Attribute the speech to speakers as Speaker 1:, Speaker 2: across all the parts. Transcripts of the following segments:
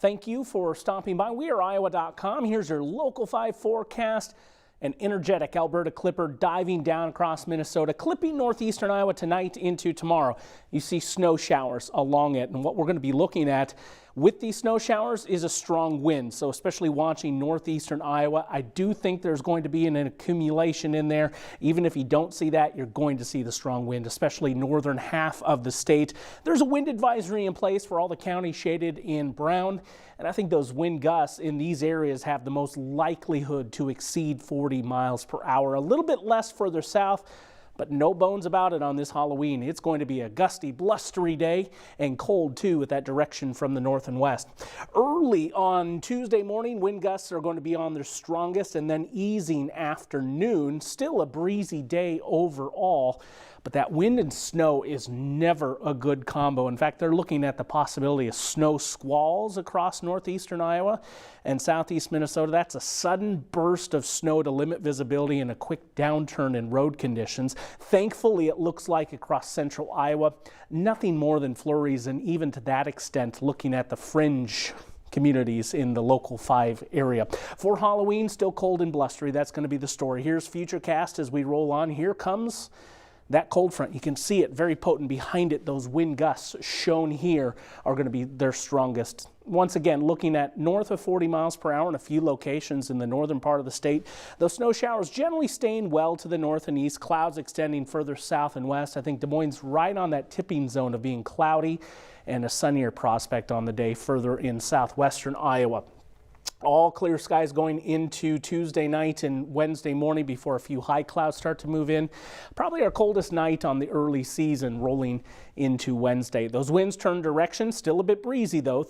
Speaker 1: Thank you for stopping by. We are Iowa.com. Here's your Local 5 forecast. An energetic Alberta clipper diving down across Minnesota, clipping northeastern Iowa tonight into tomorrow. You see snow showers along it, and what we're going to be looking at with these snow showers is a strong wind. So especially watching northeastern Iowa, I do think there's going to be an accumulation in there. Even if you don't see that, you're going to see the strong wind, especially northern half of the state. There's a wind advisory in place for all the counties shaded in brown, and I think those wind gusts in these areas have the most likelihood to exceed 40 miles per hour. A little bit less further south, but no bones about it on this Halloween. It's going to be a gusty, blustery day and cold too with that direction from the north and west. Early on Tuesday morning, wind gusts are going to be on their strongest and then easing afternoon. Still a breezy day overall, but that wind and snow is never a good combo. In fact, they're looking at the possibility of snow squalls across northeastern Iowa and southeast Minnesota. That's a sudden burst of snow to limit visibility and a quick downturn in road conditions. Thankfully, it looks like across central Iowa, nothing more than flurries, and even to that extent, looking at the fringe communities in the Local 5 area. For Halloween, still cold and blustery. That's going to be the story. Here's Futurecast as we roll on. Here comes that cold front. You can see it very potent behind it. Those wind gusts shown here are going to be their strongest. Once again, looking at north of 40 miles per hour in a few locations in the northern part of the state. Those snow showers generally staying well to the north and east, clouds extending further south and west. I think Des Moines right on that tipping zone of being cloudy, and a sunnier prospect on the day further in southwestern Iowa. All clear skies going into Tuesday night and Wednesday morning before a few high clouds start to move in. Probably our coldest night on the early season rolling into Wednesday. Those winds turn direction, still a bit breezy though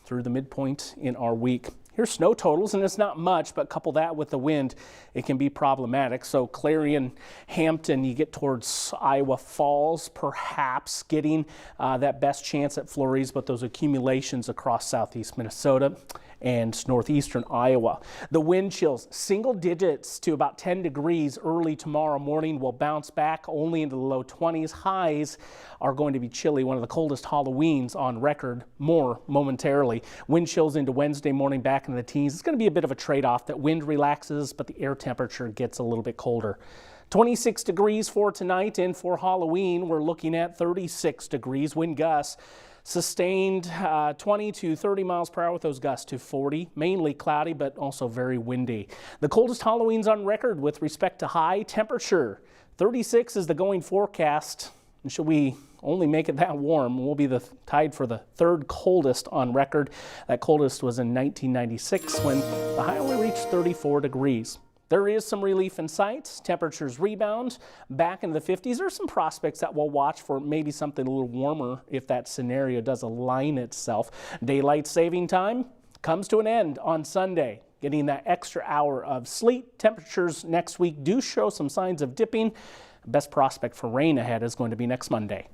Speaker 1: through the midpoint in our week. Here's snow totals, and it's not much, but couple that with the wind, it can be problematic. So Clarion, Hampton, you get towards Iowa Falls, perhaps getting that best chance at flurries, but those accumulations across southeast Minnesota and northeastern Iowa. The wind chills, single digits to about 10 degrees early tomorrow morning, will bounce back only into the low 20s. Highs are going to be chilly, one of the coldest Halloweens on record, more momentarily. Wind chills into Wednesday morning back in the teens. It's going to be a bit of a trade-off that wind relaxes, but the air temperature gets a little bit colder. 26 degrees for tonight, and for Halloween, we're looking at 36 degrees. Wind gusts sustained 20 to 30 miles per hour with those gusts to 40, mainly cloudy, but also very windy. The coldest Halloweens on record with respect to high temperature. 36 is the going forecast. And should we only make it that warm, we'll be tied for the third coldest on record. That coldest was in 1996 when the high only reached 34 degrees. There is some relief in sight. Temperatures rebound back into the 50s. There's some prospects that we'll watch for maybe something a little warmer if that scenario does align itself. Daylight saving time comes to an end on Sunday. Getting that extra hour of sleep. Temperatures next week do show some signs of dipping. Best prospect for rain ahead is going to be next Monday.